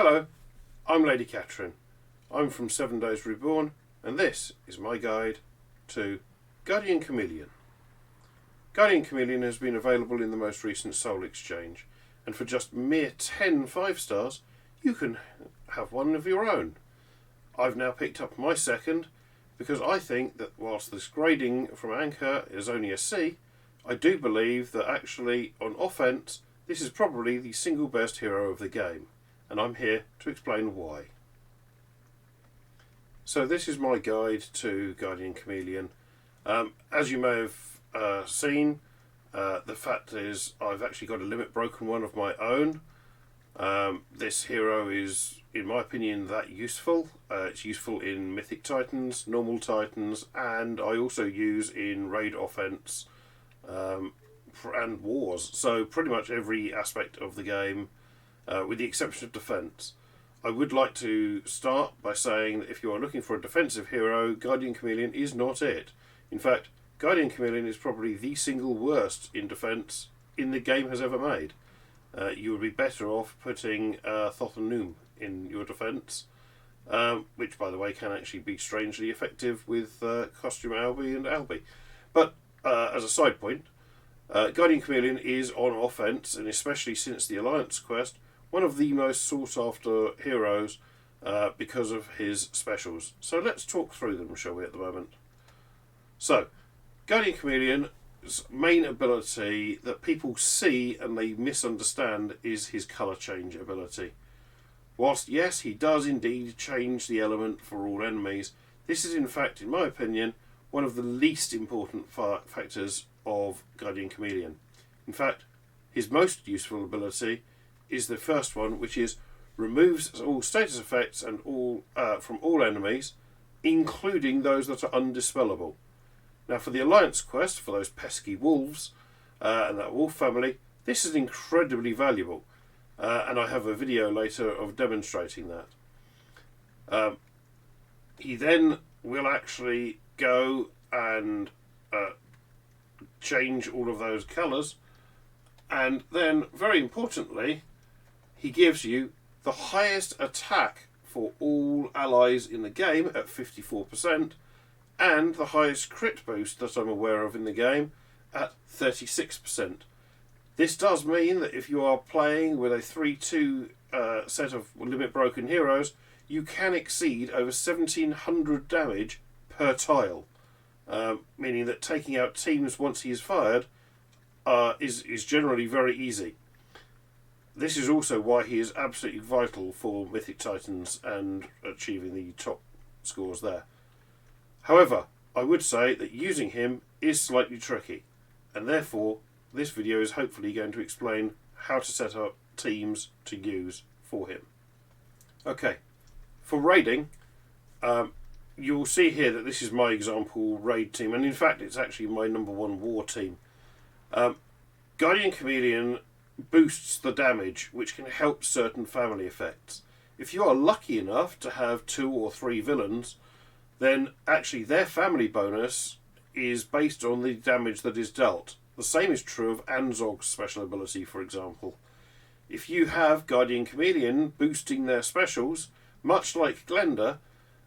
Hello, I'm Lady Katryn. I'm from 7 Days Reborn, and this is my guide to Guardian Chameleon. Guardian Chameleon has been available in the most recent Soul Exchange, and for just mere 10 5-stars, you can have one of your own. I've now picked up my second, because I think that whilst this grading from Anchor is only a C, I do believe that actually, on offense, this is probably the single best hero of the game. And I'm here to explain why. So this is my guide to Guardian Chameleon. As you may have seen, the fact is I've actually got a limit broken one of my own. This hero is, in my opinion, that useful. It's useful in Mythic Titans, normal Titans, and I also use in raid offense and wars. So pretty much every aspect of the game, with the exception of defense. I would like to start by saying that if you are looking for a defensive hero, Guardian Chameleon is not it. In fact, Guardian Chameleon is probably the single worst in defense in the game has ever made. You would be better off putting Thoth-Noom in your defense, which, by the way, can actually be strangely effective with Costume Albie and Albie. But as a side point, Guardian Chameleon is on offense, and especially since the Alliance quest, one of the most sought after heroes because of his specials. So let's talk through them, shall we, at the moment. So, Guardian Chameleon's main ability that people see and they misunderstand is his colour change ability. Whilst, yes, he does indeed change the element for all enemies, this is in fact, in my opinion, one of the least important factors of Guardian Chameleon. In fact, his most useful ability is the first one, which is removes all status effects and all from all enemies, including those that are undispellable. Now, for the Alliance quest, for those pesky wolves and that wolf family, this is incredibly valuable, and I have a video later of demonstrating that. He then will actually go and change all of those colours, and then, very importantly, he gives you the highest attack for all allies in the game at 54%, and the highest crit boost that I'm aware of in the game at 36%. This does mean that if you are playing with a 3-2 set of limit broken heroes, you can exceed over 1700 damage per tile, meaning that taking out teams once he is fired is generally very easy. This is also why he is absolutely vital for Mythic Titans and achieving the top scores there. However, I would say that using him is slightly tricky, and therefore this video is hopefully going to explain how to set up teams to use for him. Okay, for raiding, you'll see here that this is my example raid team, and in fact it's actually my number 1 war team. Guardian Chameleon boosts the damage, which can help certain family effects. If you are lucky enough to have 2 or 3 villains, then actually their family bonus is based on the damage that is dealt. The same is true of Anzog's special ability, for example. If you have Guardian Chameleon boosting their specials, much like Glenda,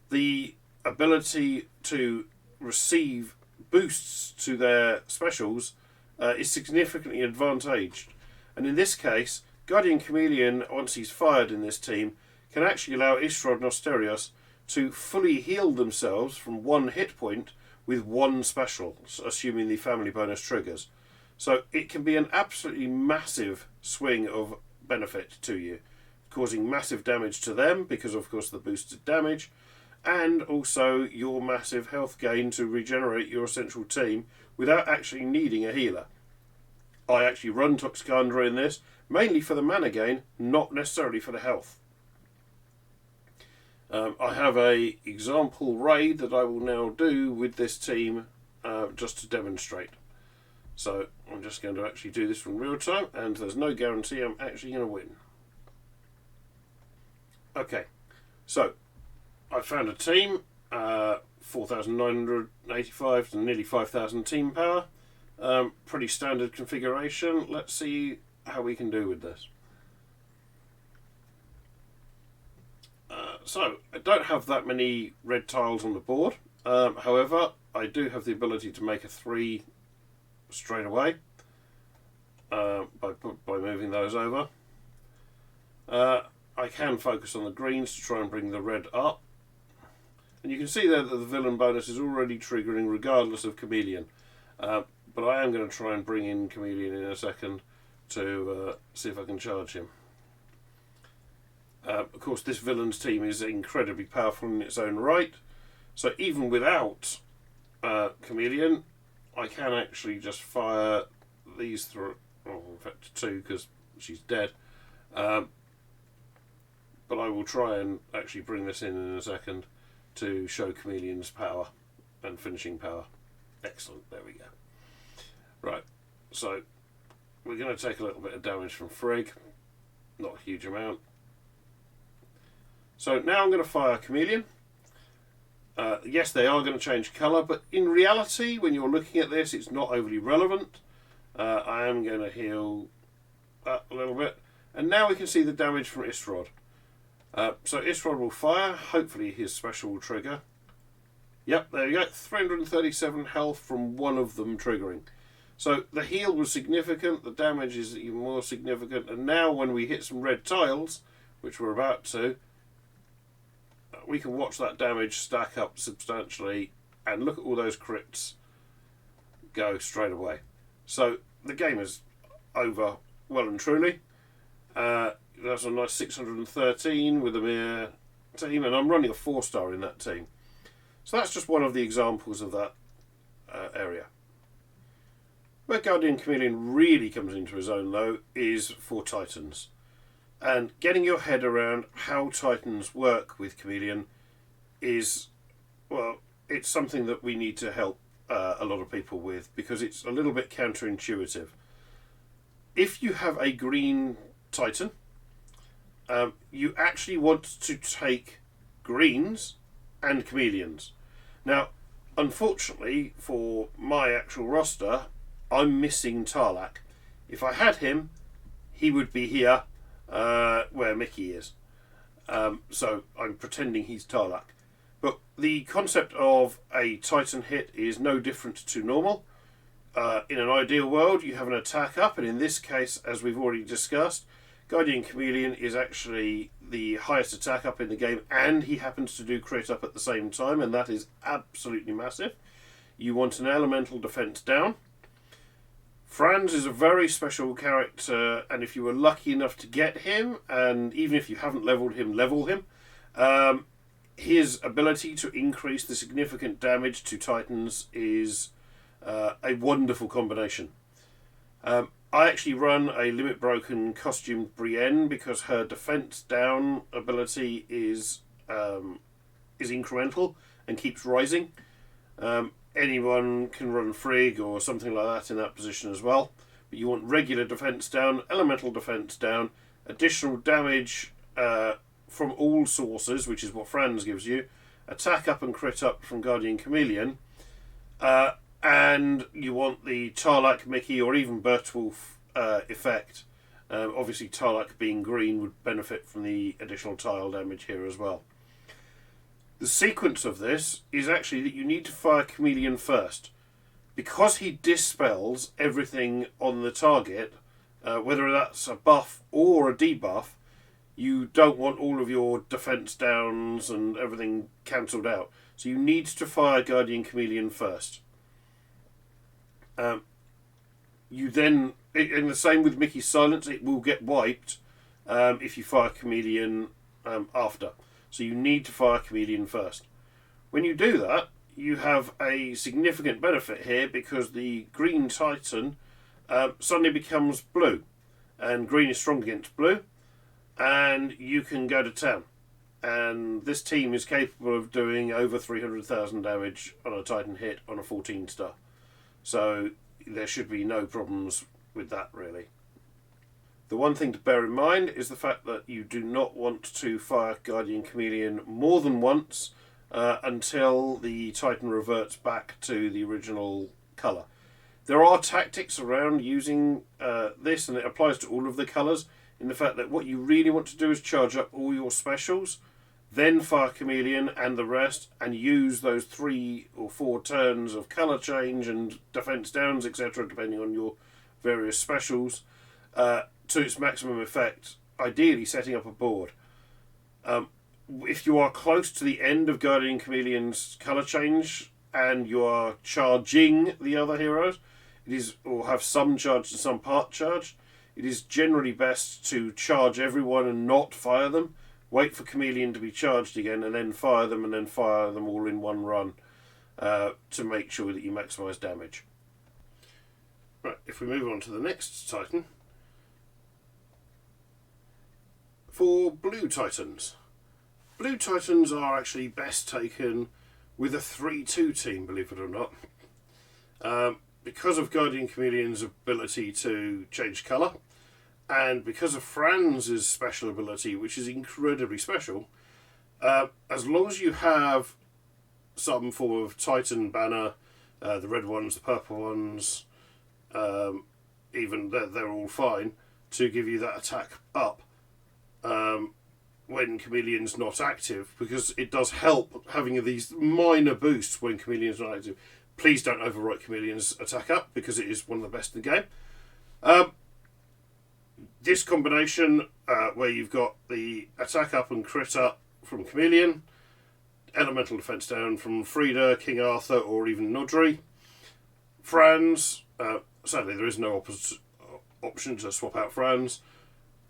the ability to receive boosts to their specials is significantly advantaged. And in this case, Guardian Chameleon, once he's fired in this team, can actually allow Ishrod and Asterios to fully heal themselves from 1 hit point with 1 special, assuming the family bonus triggers. So it can be an absolutely massive swing of benefit to you, causing massive damage to them because of course the boosted damage, and also your massive health gain to regenerate your essential team without actually needing a healer. I actually run Toxicandra in this, mainly for the mana gain, not necessarily for the health. I have a example raid that I will now do with this team just to demonstrate. So I'm just going to actually do this from real time, and there's no guarantee I'm actually going to win. Okay, so I found a team, 4,985 to nearly 5,000 team power. Pretty standard configuration. Let's see how we can do with this. So, I don't have that many red tiles on the board. However, I do have the ability to make a 3 straight away by moving those over. I can focus on the greens to try and bring the red up. And you can see there that the villain bonus is already triggering regardless of Chameleon. But I am going to try and bring in Chameleon in a second to see if I can charge him. Of course, this villain's team is incredibly powerful in its own right. So even without Chameleon, I can actually just fire these through. Well, in fact, 2 because she's dead. But I will try and actually bring this in a second to show Chameleon's power and finishing power. Excellent, there we go. Right, so we're going to take a little bit of damage from Frigg, not a huge amount. So now I'm going to fire Chameleon. Yes, they are going to change colour, but in reality, when you're looking at this, it's not overly relevant. I am going to heal up a little bit. And now we can see the damage from Istrod. So Istrod will fire. Hopefully his special will trigger. Yep, there you go. 337 health from one of them triggering. So the heal was significant. The damage is even more significant. And now when we hit some red tiles, which we're about to, we can watch that damage stack up substantially and look at all those crits go straight away. So the game is over well and truly. That's a nice 613 with a mere team, and I'm running a 4-star in that team. So that's just one of the examples of that area. Where Guardian Chameleon really comes into his own, though, is for Titans. And getting your head around how Titans work with Chameleon is, well, it's something that we need to help a lot of people with, because it's a little bit counterintuitive. If you have a green Titan, you actually want to take greens and chameleons. Now, unfortunately for my actual roster, I'm missing Tarlak. If I had him, he would be here where Mickey is. So I'm pretending he's Tarlak. But the concept of a Titan hit is no different to normal. In an ideal world, you have an attack up, and in this case, as we've already discussed, Guardian Chameleon is actually the highest attack up in the game, and he happens to do crit up at the same time, and that is absolutely massive. You want an elemental defense down. Franz is a very special character, and if you were lucky enough to get him, and even if you haven't leveled him, level him, his ability to increase the significant damage to Titans is a wonderful combination. I actually run a limit broken costumed Brienne because her defense down ability is incremental and keeps rising. Anyone can run Frigg or something like that in that position as well. But you want regular defense down, elemental defense down, additional damage from all sources, which is what Franz gives you, attack up and crit up from Guardian Chameleon, and you want the Tarlak, Mickey, or even Bertwolf effect. Obviously, Tarlak being green would benefit from the additional tile damage here as well. The sequence of this is actually that you need to fire Chameleon first. Because he dispels everything on the target, whether that's a buff or a debuff, you don't want all of your defense downs and everything cancelled out. So you need to fire Guardian Chameleon first. You then, and the same with Mickey's Silence, it will get wiped if you fire Chameleon after. So you need to fire Chameleon first. When you do that, you have a significant benefit here because the green Titan suddenly becomes blue, and green is strong against blue, and you can go to town. And this team is capable of doing over 300,000 damage on a Titan hit on a 14-star. So there should be no problems with that, really. The one thing to bear in mind is the fact that you do not want to fire Guardian Chameleon more than once until the Titan reverts back to the original colour. There are tactics around using this, and it applies to all of the colours, in the fact that what you really want to do is charge up all your specials then fire Chameleon and the rest, and use those 3 or 4 turns of colour change and defence downs, etc., depending on your various specials, to its maximum effect, ideally setting up a board. If you are close to the end of Guardian Chameleon's colour change and you are charging the other heroes, or have some charge and some part charge, it is generally best to charge everyone and not fire them. Wait for Chameleon to be charged again and then fire them, and then fire them all in one run to make sure that you maximise damage. Right, if we move on to the next Titan. For Blue Titans. Blue Titans are actually best taken with a 3-2 team, believe it or not. Because of Guardian Chameleon's ability to change colour, and because of Franz's special ability, which is incredibly special, as long as you have some form of Titan banner, the red ones, the purple ones, even they're all fine to give you that attack up when Chameleon's not active, because it does help having these minor boosts when Chameleon's not active. Please don't overwrite Chameleon's attack up, because it is one of the best in the game. This combination, where you've got the attack up and crit up from Chameleon, elemental defense down from Frida, King Arthur, or even Nodri, Franz, sadly there is no option to swap out Franz.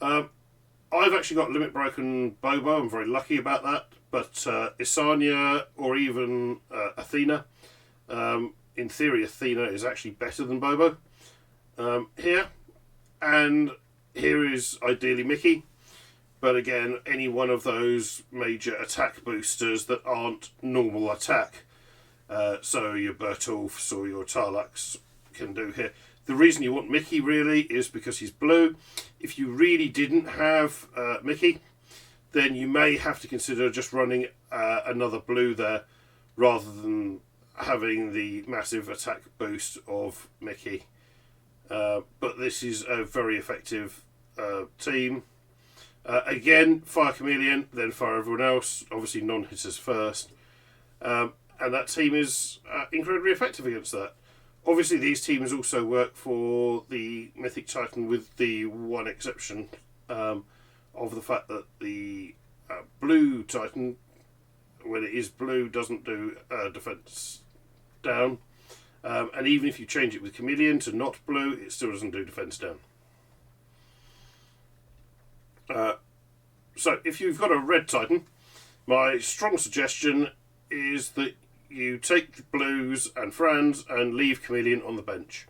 I've actually got Limit Broken Bobo, I'm very lucky about that, but Isania or even Athena, in theory Athena is actually better than Bobo here, and here is ideally Mickey, but again any one of those major attack boosters that aren't normal attack, so your Bertolfs or your Tarlax can do here. The reason you want Mickey really is because he's blue. If you really didn't have Mickey, then you may have to consider just running another blue there rather than having the massive attack boost of Mickey. But this is a very effective team. Again, fire Chameleon, then fire everyone else. Obviously non-hitters first. And that team is incredibly effective against that. Obviously these teams also work for the Mythic Titan, with the one exception of the fact that the Blue Titan, when it is blue, doesn't do defense down. And even if you change it with Chameleon to not blue, it still doesn't do defense down. So if you've got a red Titan, my strong suggestion is that you take the blues and Franz and leave Chameleon on the bench.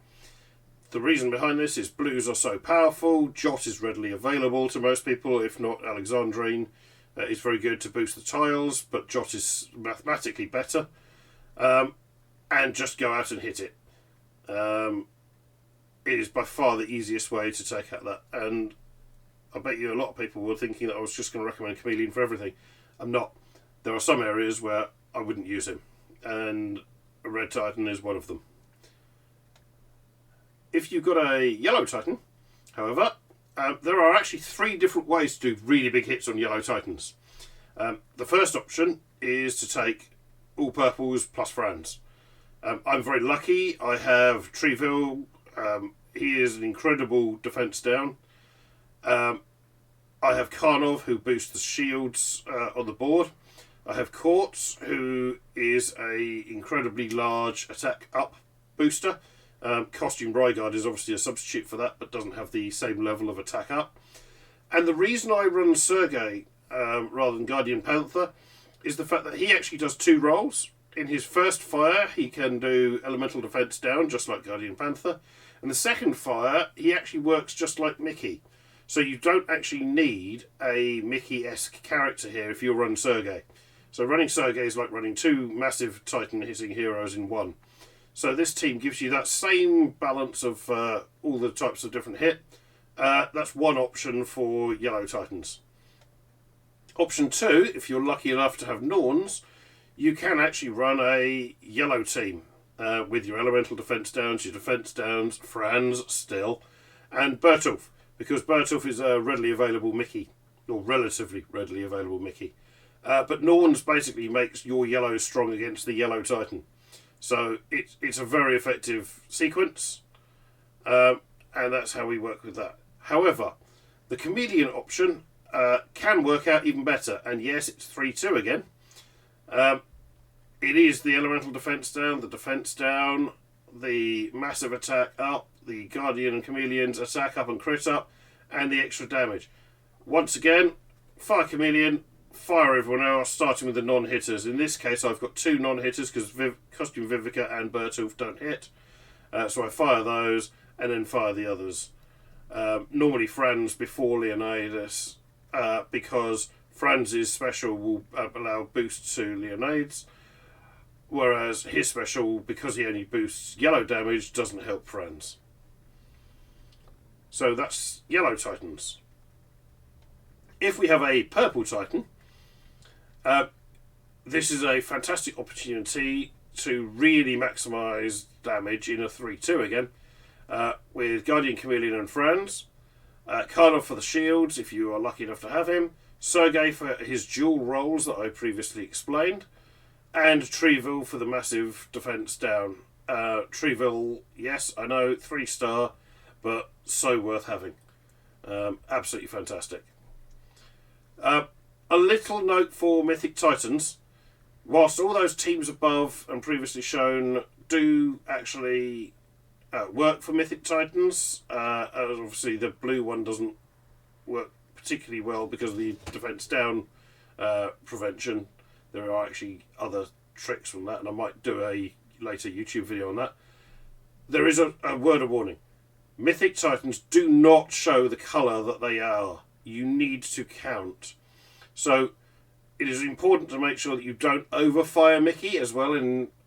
The reason behind this is blues are so powerful, Jot is readily available to most people, if not Alexandrine is very good to boost the tiles, but Jot is mathematically better. And just go out and hit it. It is by far the easiest way to take out that, and I bet you a lot of people were thinking that I was just going to recommend Chameleon for everything. I'm not. There are some areas where I wouldn't use him, and a red Titan is one of them. If you've got a yellow Titan, however, there are actually 3 different ways to do really big hits on yellow Titans. The first option is to take all purples plus Franz. I'm very lucky. I have Treville. He is an incredible defense down. I have Karnov, who boosts the shields on the board. I have Quartz, who is a incredibly large attack up booster. Costume Rygard is obviously a substitute for that, but doesn't have the same level of attack up. And the reason I run Sergei rather than Guardian Panther is the fact that he actually does 2 roles. In his first fire, he can do elemental defense down, just like Guardian Panther. And the second fire, he actually works just like Mickey. So you don't actually need a Mickey-esque character here if you run Sergei. So running Sergei is like running 2 massive Titan-hitting heroes in one. So this team gives you that same balance of all the types of different hit. That's one option for yellow Titans. Option 2, if you're lucky enough to have Norns, you can actually run a yellow team with your elemental defense downs, your defense downs, Franz still, and Bertolf, because Bertolf is a readily available Mickey, or relatively readily available Mickey. But Norns basically makes your yellow strong against the yellow Titan. So it's a very effective sequence, and that's how we work with that. However, the Chameleon option can work out even better, and yes, it's 3-2 again. It is the elemental defense down, the defense down, the massive attack up, the Guardian and Chameleon's attack up and crit up, and the extra damage. Once again, fire Chameleon, fire everyone else, starting with the non-hitters. In this case, I've got 2 non-hitters because Costume Vivica and Bertulf don't hit. So I fire those and then fire the others. Normally Franz before Leonidas, because Franz's special will allow boosts to Leonidas, whereas his special, because he only boosts yellow damage, doesn't help Franz. So that's yellow Titans. If we have a purple Titan, this is a fantastic opportunity to really maximise damage in a 3-2 again, with Guardian Chameleon and Franz, Karnov for the shields if you are lucky enough to have him, Sergei for his dual roles that I previously explained, and Treville for the massive defence down. Treville, yes, I know, 3-star, but so worth having. Absolutely fantastic. A little note for Mythic Titans. Whilst all those teams above and previously shown do actually work for Mythic Titans, obviously the blue one doesn't work particularly well because of the defense down prevention. There are actually other tricks from that, and I might do a later YouTube video on that. There is a word of warning. Mythic Titans do not show the colour that they are. You need to count. So it is important to make sure that you don't overfire Mickey as well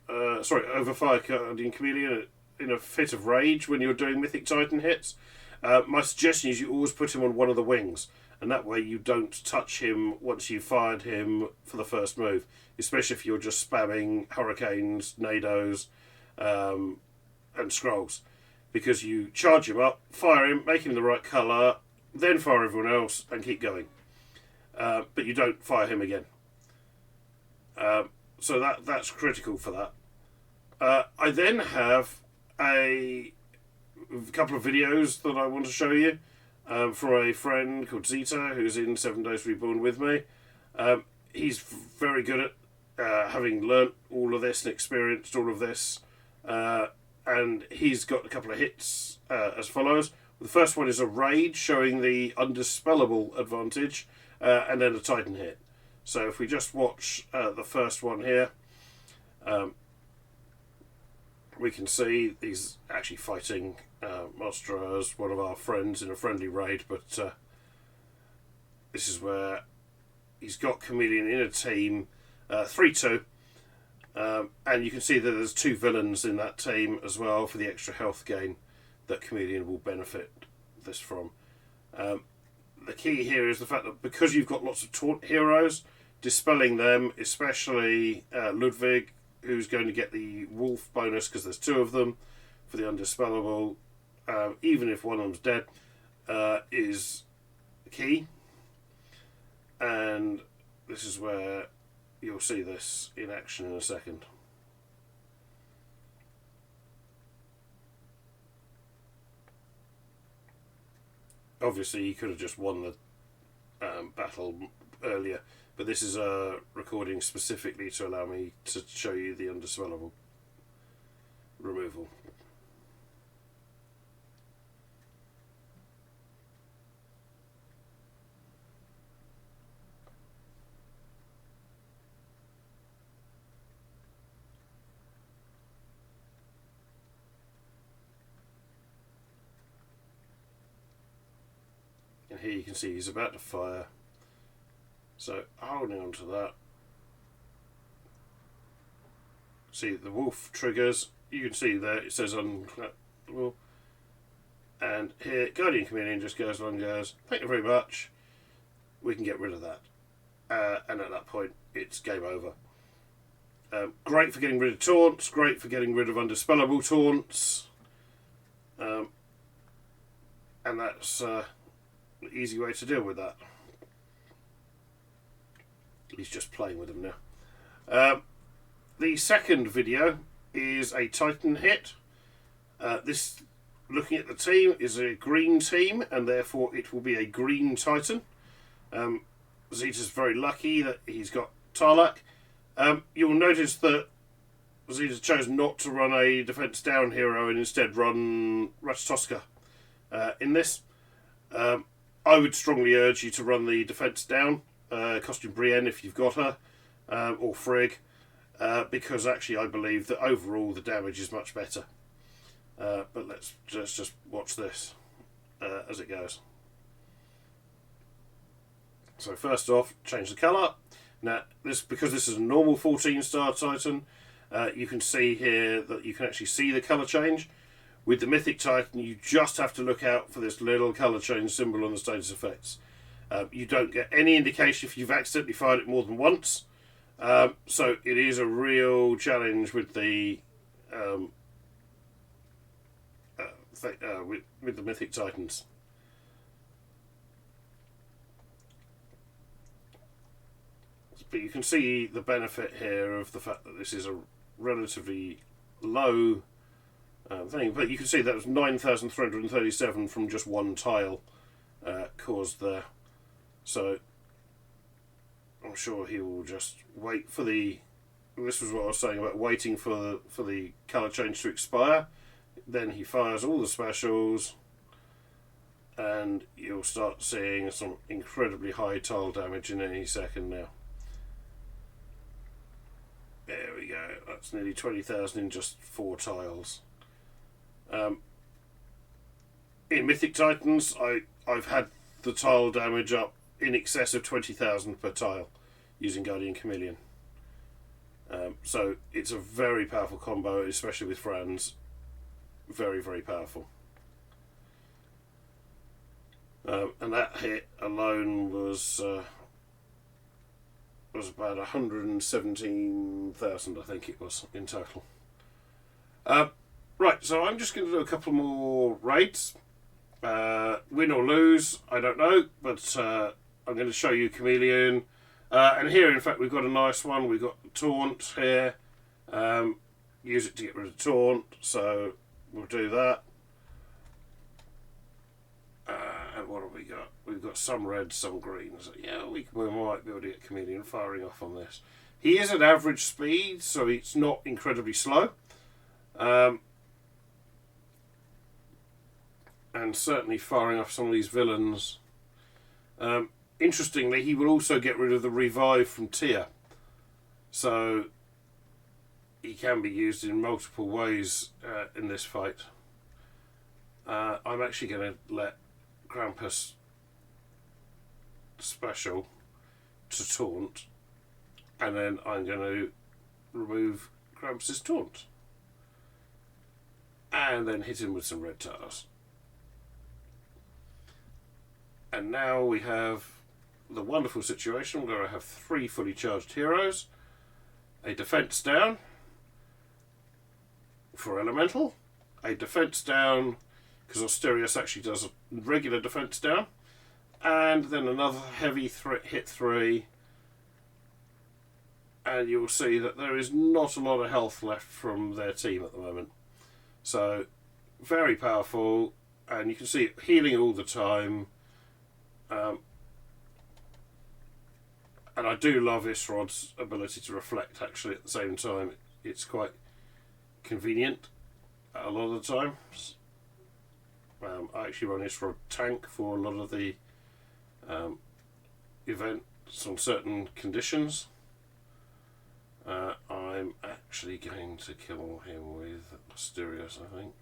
overfire Guardian Chameleon in a fit of rage when you're doing Mythic Titan hits. My suggestion is you always put him on one of the wings, and that way you don't touch him once you've fired him for the first move, especially if you're just spamming hurricanes, nados, and scrolls, because you charge him up, fire him, make him the right colour, then fire everyone else and keep going. But you don't fire him again. So that's critical for that. I then have a couple of videos that I want to show you from a friend called Zeta who's in 7 Days Reborn with me. He's very good at having learnt all of this and experienced all of this, and he's got a couple of hits as follows. The first one is a raid showing the undispellable advantage, and then a Titan hit. So if we just watch the first one here, we can see he's actually fighting Mostras, one of our friends, in a friendly raid, but this is where he's got Chameleon in a team, 3-2, and you can see that there's 2 villains in that team as well for the extra health gain that Chameleon will benefit this from. The key here is the fact that because you've got lots of taunt heroes, dispelling them, especially Ludwig, who's going to get the wolf bonus because there's 2 of them for the undispellable, even if one of them's dead, is key. And this is where you'll see this in action in a second. Obviously, he could have just won the battle earlier, but this is a recording specifically to allow me to show you the undispellable removal. And here you can see he's about to fire. So holding on to that. See the wolf triggers. You can see there it says uncollectible. And here Guardian Chameleon just goes along and goes, "Thank you very much. We can get rid of that." And at that point it's game over. Great for getting rid of taunts, great for getting rid of undispellable taunts. And that's the easy way to deal with that. He's just playing with them now. The second video is a Titan hit. This, looking at the team, is a green team, and therefore it will be a green Titan. Zeta's very lucky that he's got Tarlak. You'll notice that Zeta chose not to run a defense down hero and instead run Ratatoska in this. I would strongly urge you to run the defense down costume Brienne if you've got her, or Frigg, because actually I believe that overall the damage is much better. But let's just watch this as it goes. So first off, change the colour. Now, because this is a normal 14-star Titan, you can see here that you can actually see the colour change. With the Mythic Titan, you just have to look out for this little colour change symbol on the status effects. You don't get any indication if you've accidentally fired it more than once. So it is a real challenge with the with the Mythic Titans. But you can see the benefit here of the fact that this is a relatively low thing. But you can see that was 9,337 from just one tile caused there. So I'm sure he will just wait for the... This was what I was saying about waiting for the colour change to expire. Then he fires all the specials, and you'll start seeing some incredibly high tile damage in any second now. There we go. That's nearly 20,000 in just 4 tiles. In Mythic Titans, I've had the tile damage up in excess of 20,000 per tile using Guardian Chameleon. So it's a very powerful combo, especially with Franz. Very, very powerful. And that hit alone was about 117,000, I think it was, in total. Right, so I'm just going to do a couple more raids. Win or lose, I don't know, but I'm going to show you Chameleon. And here, in fact, we've got a nice one. We've got Taunt here. Use it to get rid of Taunt, so we'll do that. And what have we got? We've got some reds, some greens. Yeah, we might be able to get Chameleon firing off on this. He is at average speed, so it's not incredibly slow. And certainly firing off some of these villains. Interestingly, he will also get rid of the revive from Tia. So he can be used in multiple ways in this fight. I'm actually going to let Krampus special to taunt, and then I'm going to remove Krampus's taunt, and then hit him with some red tars. And now we have the wonderful situation where I have 3 fully charged heroes, a defense down for elemental, a defense down because Asterios actually does a regular defense down, and then another heavy hit 3, and you'll see that there is not a lot of health left from their team at the moment. So very powerful, and you can see it healing all the time. And I do love Isrod's ability to reflect actually at the same time. It's quite convenient a lot of the times. I actually run Isrod tank for a lot of the events on certain conditions. I'm actually going to kill him with Asterios, I think,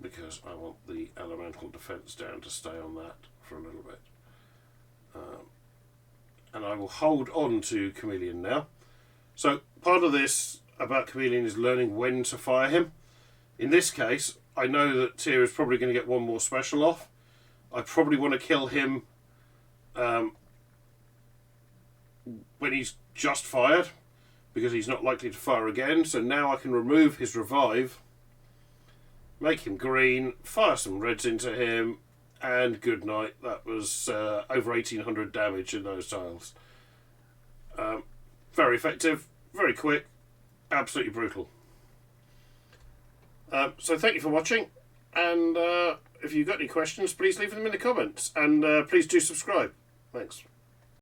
because I want the elemental defense down to stay on that for a little bit. And I will hold on to Chameleon now. So part of this about Chameleon is learning when to fire him. In this case, I know that Tyr is probably going to get one more special off. I probably want to kill him when he's just fired, because he's not likely to fire again. So now I can remove his revive, make him green, fire some reds into him, and good night. That was over 1800 damage in those tiles. Very effective, very quick, absolutely brutal. So thank you for watching, and if you've got any questions, please leave them in the comments, and please do subscribe. Thanks.